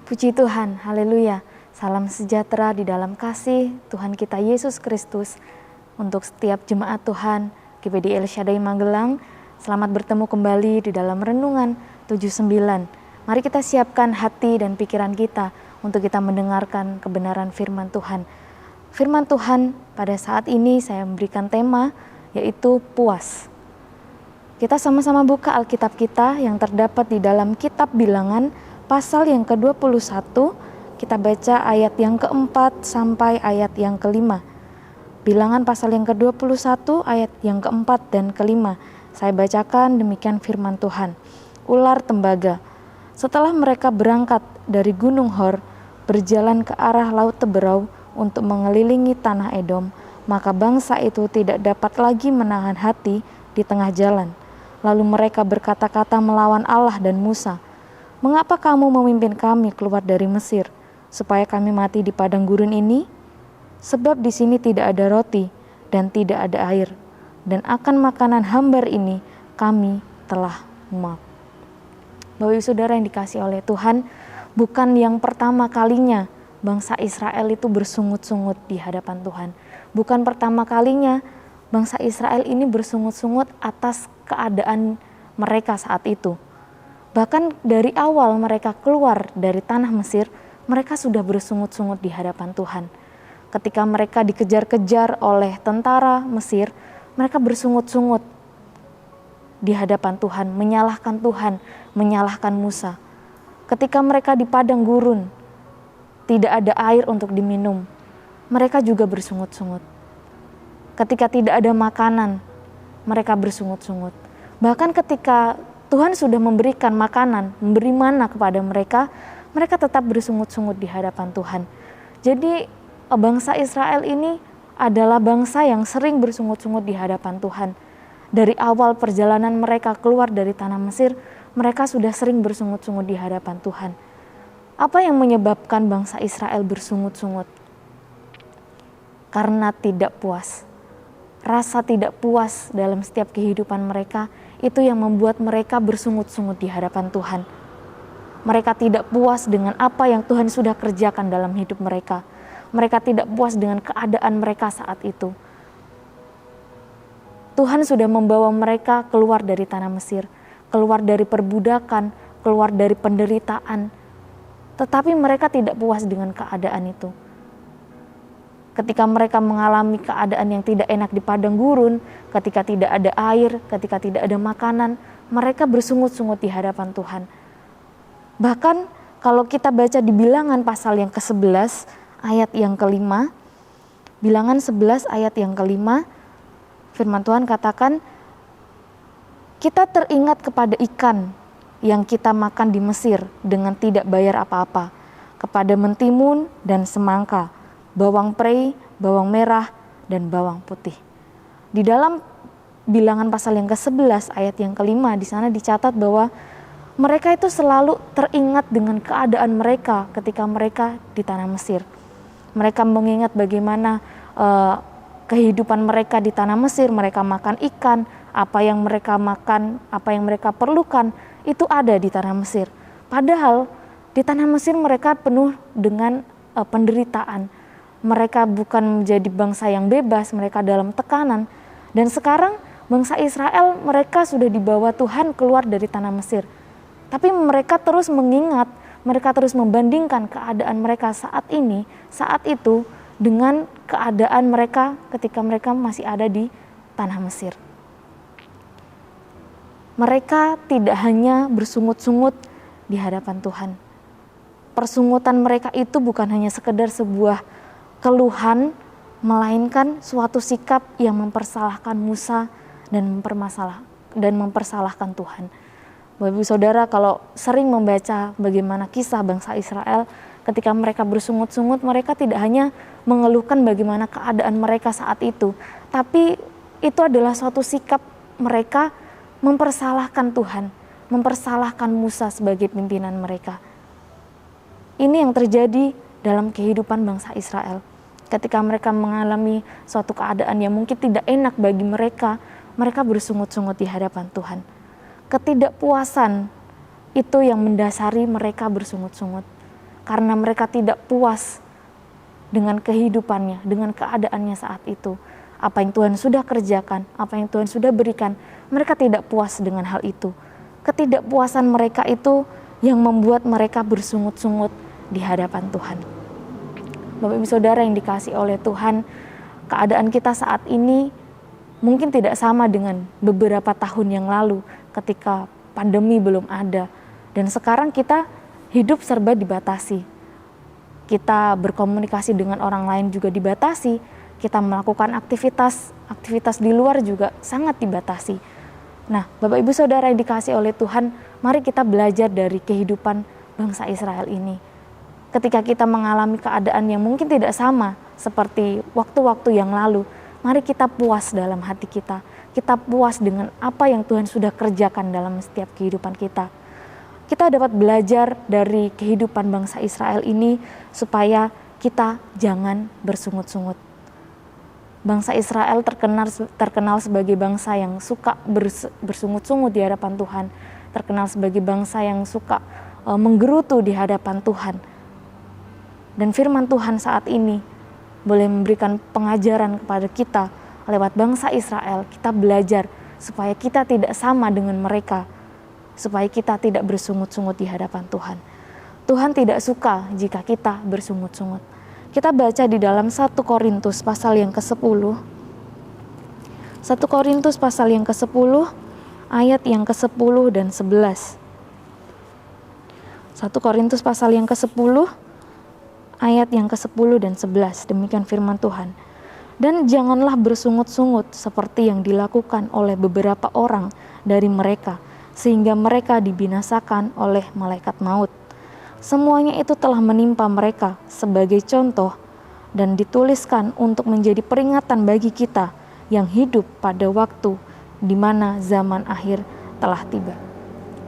Puji Tuhan, haleluya. Salam sejahtera di dalam kasih Tuhan kita Yesus Kristus. Untuk setiap jemaat Tuhan, GPD El Shaddai Magelang, selamat bertemu kembali di dalam Renungan 79. Mari kita siapkan hati dan pikiran kita untuk kita mendengarkan kebenaran firman Tuhan. Firman Tuhan pada saat ini saya memberikan tema, yaitu puas. Kita sama-sama buka Alkitab kita yang terdapat di dalam kitab Bilangan, pasal yang ke-21, kita baca ayat yang keempat sampai ayat yang kelima. Bilangan pasal yang ke-21, ayat yang keempat dan kelima. Saya bacakan demikian firman Tuhan. Ular tembaga. Setelah mereka berangkat dari Gunung Hor, berjalan ke arah Laut Teberau untuk mengelilingi tanah Edom, maka bangsa itu tidak dapat lagi menahan hati di tengah jalan. Lalu mereka berkata-kata melawan Allah dan Musa, "Mengapa kamu memimpin kami keluar dari Mesir, supaya kami mati di padang gurun ini? Sebab di sini tidak ada roti dan tidak ada air, dan akan makanan hambar ini kami telah muak." Bapak Ibu Saudara yang dikasihi oleh Tuhan, bukan yang pertama kalinya bangsa Israel itu bersungut-sungut di hadapan Tuhan. Bukan pertama kalinya bangsa Israel ini bersungut-sungut atas keadaan mereka saat itu. Bahkan dari awal mereka keluar dari tanah Mesir, mereka sudah bersungut-sungut di hadapan Tuhan. Ketika mereka dikejar-kejar oleh tentara Mesir, mereka bersungut-sungut di hadapan Tuhan, menyalahkan Musa. Ketika mereka di padang gurun, tidak ada air untuk diminum, mereka juga bersungut-sungut. Ketika tidak ada makanan, mereka bersungut-sungut. Bahkan ketika Tuhan sudah memberikan makanan, memberi mana kepada mereka, mereka tetap bersungut-sungut di hadapan Tuhan. Jadi bangsa Israel ini adalah bangsa yang sering bersungut-sungut di hadapan Tuhan. Dari awal perjalanan mereka keluar dari tanah Mesir, mereka sudah sering bersungut-sungut di hadapan Tuhan. Apa yang menyebabkan bangsa Israel bersungut-sungut? Karena tidak puas. Rasa tidak puas dalam setiap kehidupan mereka, itu yang membuat mereka bersungut-sungut di hadapan Tuhan. Mereka tidak puas dengan apa yang Tuhan sudah kerjakan dalam hidup mereka. Mereka tidak puas dengan keadaan mereka saat itu. Tuhan sudah membawa mereka keluar dari tanah Mesir, keluar dari perbudakan, keluar dari penderitaan. Tetapi mereka tidak puas dengan keadaan itu. Ketika mereka mengalami keadaan yang tidak enak di padang gurun, ketika tidak ada air, ketika tidak ada makanan, mereka bersungut-sungut di hadapan Tuhan. Bahkan kalau kita baca di Bilangan pasal yang ke-11 ayat yang kelima, Bilangan 11 ayat yang kelima, firman Tuhan katakan, "Kita teringat kepada ikan yang kita makan di Mesir dengan tidak bayar apa-apa, kepada mentimun dan semangka, bawang prei, bawang merah, dan bawang putih." Di dalam Bilangan pasal yang ke-11 ayat yang kelima, di sana dicatat bahwa mereka itu selalu teringat dengan keadaan mereka ketika mereka di tanah Mesir. Mereka mengingat bagaimana kehidupan mereka di tanah Mesir, mereka makan ikan, apa yang mereka makan, apa yang mereka perlukan, itu ada di tanah Mesir. Padahal di tanah Mesir mereka penuh dengan penderitaan. Mereka bukan menjadi bangsa yang bebas, mereka dalam tekanan. Dan sekarang bangsa Israel, mereka sudah dibawa Tuhan keluar dari tanah Mesir. Tapi mereka terus mengingat, mereka terus membandingkan keadaan mereka saat ini, saat itu, dengan keadaan mereka ketika mereka masih ada di tanah Mesir. Mereka tidak hanya bersungut-sungut di hadapan Tuhan. Persungutan mereka itu bukan hanya sekedar sebuah keluhan, melainkan suatu sikap yang mempersalahkan Musa dan mempersalahkan Tuhan. Bapak Ibu Saudara, kalau sering membaca bagaimana kisah bangsa Israel, ketika mereka bersungut-sungut, mereka tidak hanya mengeluhkan bagaimana keadaan mereka saat itu, tapi itu adalah suatu sikap mereka mempersalahkan Tuhan, mempersalahkan Musa sebagai pimpinan mereka. Ini yang terjadi dalam kehidupan bangsa Israel. Ketika mereka mengalami suatu keadaan yang mungkin tidak enak bagi mereka, mereka bersungut-sungut di hadapan Tuhan. Ketidakpuasan itu yang mendasari mereka bersungut-sungut. karena mereka tidak puas dengan kehidupannya, dengan keadaannya saat itu. Apa yang Tuhan sudah kerjakan, apa yang Tuhan sudah berikan, mereka tidak puas dengan hal itu. Ketidakpuasan mereka itu yang membuat mereka bersungut-sungut di hadapan Tuhan. Bapak Ibu Saudara yang dikasihi oleh Tuhan, keadaan kita saat ini mungkin tidak sama dengan beberapa tahun yang lalu ketika pandemi belum ada. Dan sekarang kita hidup serba dibatasi. Kita berkomunikasi dengan orang lain juga dibatasi. Kita melakukan aktivitas di luar juga sangat dibatasi. Nah, Bapak Ibu Saudara yang dikasihi oleh Tuhan, mari kita belajar dari kehidupan bangsa Israel ini. Ketika kita mengalami keadaan yang mungkin tidak sama seperti waktu-waktu yang lalu, mari kita puas dalam hati kita. Kita puas dengan apa yang Tuhan sudah kerjakan dalam setiap kehidupan kita. Kita dapat belajar dari kehidupan bangsa Israel ini supaya kita jangan bersungut-sungut. Bangsa Israel terkenal sebagai bangsa yang suka bersungut-sungut di hadapan Tuhan, terkenal sebagai bangsa yang suka menggerutu di hadapan Tuhan. Dan firman Tuhan saat ini boleh memberikan pengajaran kepada kita lewat bangsa Israel. Kita belajar supaya kita tidak sama dengan mereka, supaya kita tidak bersungut-sungut di hadapan Tuhan. Tuhan tidak suka jika kita bersungut-sungut. Kita baca di dalam 1 Korintus pasal yang ke-10. 1 Korintus pasal yang ke-10 ayat yang ke-10 dan 11. 1 Korintus pasal yang ke-10 ayat yang ke-10 dan 11. Demikian firman Tuhan. Dan janganlah bersungut-sungut seperti yang dilakukan oleh beberapa orang dari mereka, sehingga mereka dibinasakan oleh malaikat maut. Semuanya itu telah menimpa mereka sebagai contoh dan dituliskan untuk menjadi peringatan bagi kita yang hidup pada waktu di mana zaman akhir telah tiba.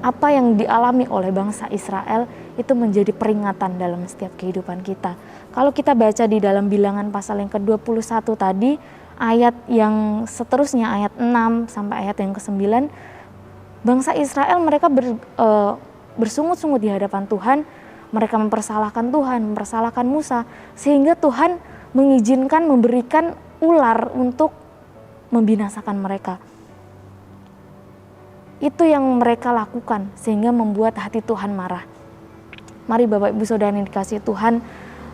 Apa yang dialami oleh bangsa Israel itu menjadi peringatan dalam setiap kehidupan kita. Kalau kita baca di dalam Bilangan pasal yang ke-21 tadi, ayat yang seterusnya, ayat 6 sampai ayat yang ke-9, bangsa Israel mereka bersungut-sungut di hadapan Tuhan. Mereka mempersalahkan Tuhan, mempersalahkan Musa, sehingga Tuhan mengizinkan, memberikan ular untuk membinasakan mereka. Itu yang mereka lakukan sehingga membuat hati Tuhan marah. Mari Bapak Ibu Saudara yang dikasihi Tuhan,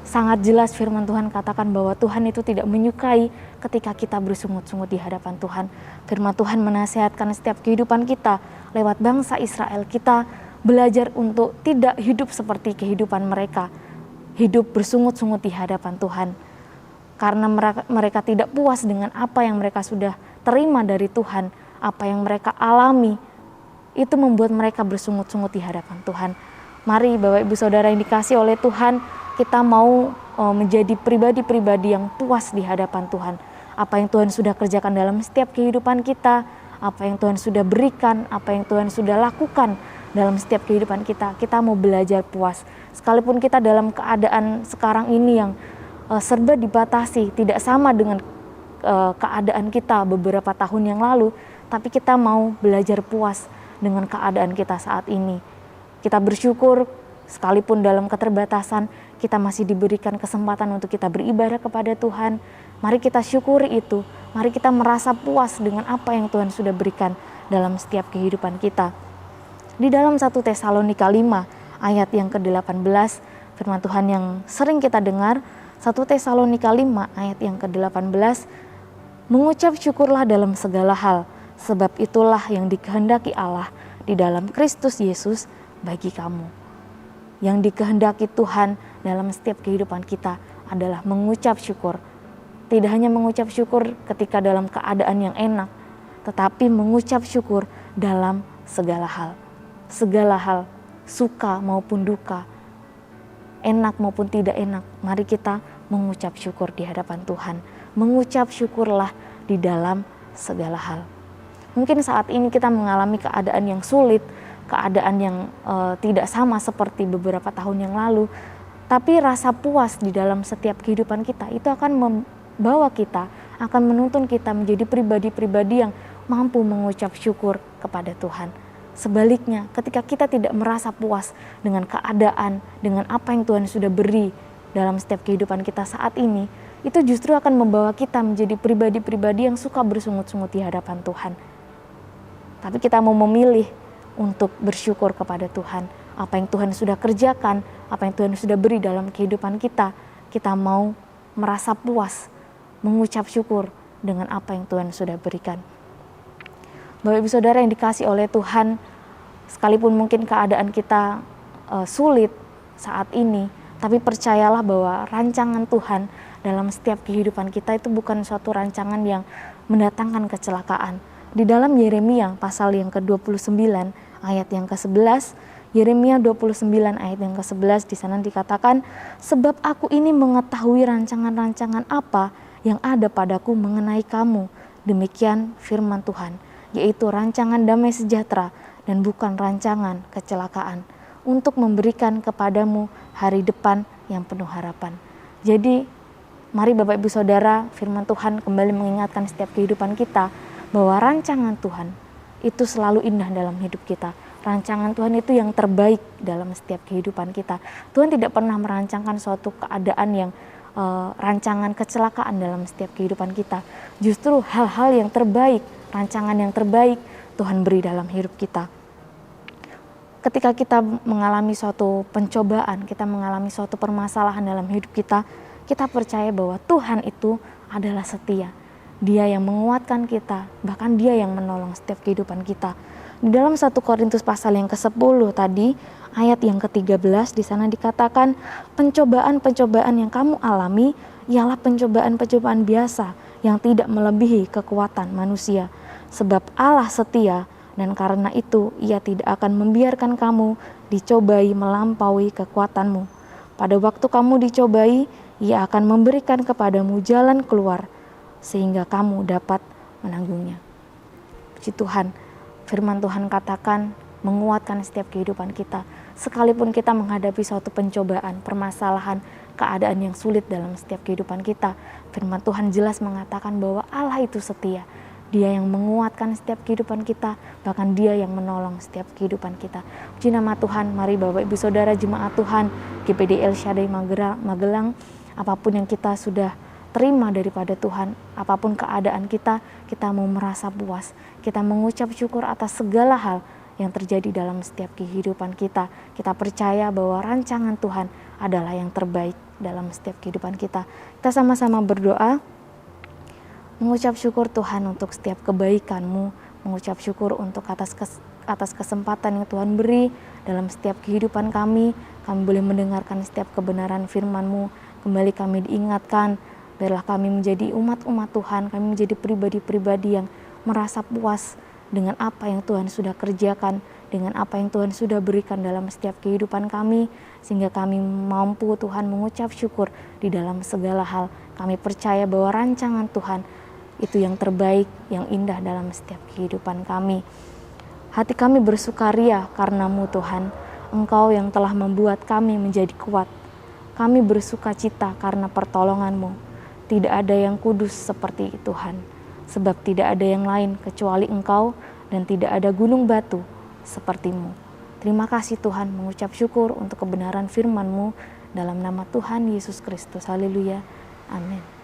sangat jelas firman Tuhan katakan bahwa Tuhan itu tidak menyukai ketika kita bersungut-sungut di hadapan Tuhan. Firman Tuhan menasihatkan setiap kehidupan kita lewat bangsa Israel. Kita belajar untuk tidak hidup seperti kehidupan mereka, hidup bersungut-sungut di hadapan Tuhan. Karena mereka tidak puas dengan apa yang mereka sudah terima dari Tuhan, apa yang mereka alami, itu membuat mereka bersungut-sungut di hadapan Tuhan. Mari Bapak Ibu Saudara yang dikasihi oleh Tuhan, kita mau menjadi pribadi-pribadi yang puas di hadapan Tuhan. Apa yang Tuhan sudah kerjakan dalam setiap kehidupan kita, apa yang Tuhan sudah berikan, apa yang Tuhan sudah lakukan dalam setiap kehidupan kita. Kita mau belajar puas. Sekalipun kita dalam keadaan sekarang ini yang serba dibatasi, tidak sama dengan keadaan kita beberapa tahun yang lalu, tapi kita mau belajar puas dengan keadaan kita saat ini. Kita bersyukur sekalipun dalam keterbatasan, kita masih diberikan kesempatan untuk kita beribadah kepada Tuhan. Mari kita syukuri itu. Mari kita merasa puas dengan apa yang Tuhan sudah berikan dalam setiap kehidupan kita. Di dalam 1 Tesalonika 5 ayat yang ke-18, firman Tuhan yang sering kita dengar, 1 Tesalonika 5 ayat yang ke-18, mengucap syukurlah dalam segala hal, sebab itulah yang dikehendaki Allah di dalam Kristus Yesus bagi kamu. Yang dikehendaki Tuhan dalam setiap kehidupan kita adalah mengucap syukur. Tidak hanya mengucap syukur ketika dalam keadaan yang enak, tetapi mengucap syukur dalam segala hal. Segala hal, suka maupun duka, enak maupun tidak enak, mari kita mengucap syukur di hadapan Tuhan. Mengucap syukurlah di dalam segala hal. Mungkin saat ini kita mengalami keadaan yang sulit, keadaan yang tidak sama seperti beberapa tahun yang lalu, tapi rasa puas di dalam setiap kehidupan kita itu akan membawa kita, akan menuntun kita menjadi pribadi-pribadi yang mampu mengucap syukur kepada Tuhan. Sebaliknya, ketika kita tidak merasa puas dengan keadaan, dengan apa yang Tuhan sudah beri dalam setiap kehidupan kita saat ini, itu justru akan membawa kita menjadi pribadi-pribadi yang suka bersungut-sungut di hadapan Tuhan. Tapi kita mau memilih untuk bersyukur kepada Tuhan. Apa yang Tuhan sudah kerjakan, apa yang Tuhan sudah beri dalam kehidupan kita, kita mau merasa puas, mengucap syukur dengan apa yang Tuhan sudah berikan. Bapak Ibu Saudara yang dikasihi oleh Tuhan, sekalipun mungkin keadaan kita sulit saat ini, tapi percayalah bahwa rancangan Tuhan dalam setiap kehidupan kita itu bukan suatu rancangan yang mendatangkan kecelakaan. Di dalam Yeremia pasal yang ke-29 ayat yang ke-11, Yeremia 29 ayat yang ke-11 di sana dikatakan, sebab aku ini mengetahui rancangan-rancangan apa yang ada padaku mengenai kamu, demikian firman Tuhan, yaitu rancangan damai sejahtera dan bukan rancangan kecelakaan, untuk memberikan kepadamu hari depan yang penuh harapan. Jadi mari Bapak Ibu Saudara, firman Tuhan kembali mengingatkan setiap kehidupan kita bahwa rancangan Tuhan itu selalu indah dalam hidup kita. Rancangan Tuhan itu yang terbaik dalam setiap kehidupan kita. Tuhan tidak pernah merancangkan suatu keadaan yang rancangan kecelakaan dalam setiap kehidupan kita. Justru hal-hal yang terbaik, rancangan yang terbaik Tuhan beri dalam hidup kita. Ketika kita mengalami suatu pencobaan, kita mengalami suatu permasalahan dalam hidup kita, kita percaya bahwa Tuhan itu adalah setia. Dia yang menguatkan kita, bahkan Dia yang menolong setiap kehidupan kita. Di dalam 1 Korintus pasal yang ke-10 tadi, ayat yang ke-13 di sana dikatakan, pencobaan-pencobaan yang kamu alami ialah pencobaan-pencobaan biasa yang tidak melebihi kekuatan manusia. Sebab Allah setia dan karena itu Ia tidak akan membiarkan kamu dicobai melampaui kekuatanmu. Pada waktu kamu dicobai, Ia akan memberikan kepadamu jalan keluar sehingga kamu dapat menanggungnya. Puji Tuhan, firman Tuhan katakan menguatkan setiap kehidupan kita. Sekalipun kita menghadapi suatu pencobaan, permasalahan, keadaan yang sulit dalam setiap kehidupan kita, firman Tuhan jelas mengatakan bahwa Allah itu setia. Dia yang menguatkan setiap kehidupan kita, bahkan Dia yang menolong setiap kehidupan kita. Puji nama Tuhan, mari Bapak Ibu Saudara jemaat Tuhan, GPD El Shaddai Magelang, apapun yang kita sudah terima daripada Tuhan, apapun keadaan kita mau merasa puas. Kita mengucap syukur atas segala hal yang terjadi dalam setiap kehidupan kita. Kita percaya bahwa rancangan Tuhan adalah yang terbaik dalam setiap kehidupan kita. Kita sama-sama berdoa, mengucap syukur Tuhan untuk setiap kebaikan-Mu, mengucap syukur untuk atas kesempatan yang Tuhan beri dalam setiap kehidupan kami. Kami boleh mendengarkan setiap kebenaran firman-Mu, kembali kami diingatkan, biarlah kami menjadi umat-umat Tuhan, kami menjadi pribadi-pribadi yang merasa puas dengan apa yang Tuhan sudah kerjakan, dengan apa yang Tuhan sudah berikan dalam setiap kehidupan kami, sehingga kami mampu Tuhan mengucap syukur di dalam segala hal. Kami percaya bahwa rancangan Tuhan itu yang terbaik, yang indah dalam setiap kehidupan kami. Hati kami bersukaria karena-Mu Tuhan, Engkau yang telah membuat kami menjadi kuat. Kami bersuka cita karena pertolongan-Mu. Tidak ada yang kudus seperti Tuhan, sebab tidak ada yang lain kecuali Engkau dan tidak ada gunung batu seperti-Mu. Terima kasih Tuhan, mengucap syukur untuk kebenaran firman-Mu dalam nama Tuhan Yesus Kristus. Haleluya. Amin.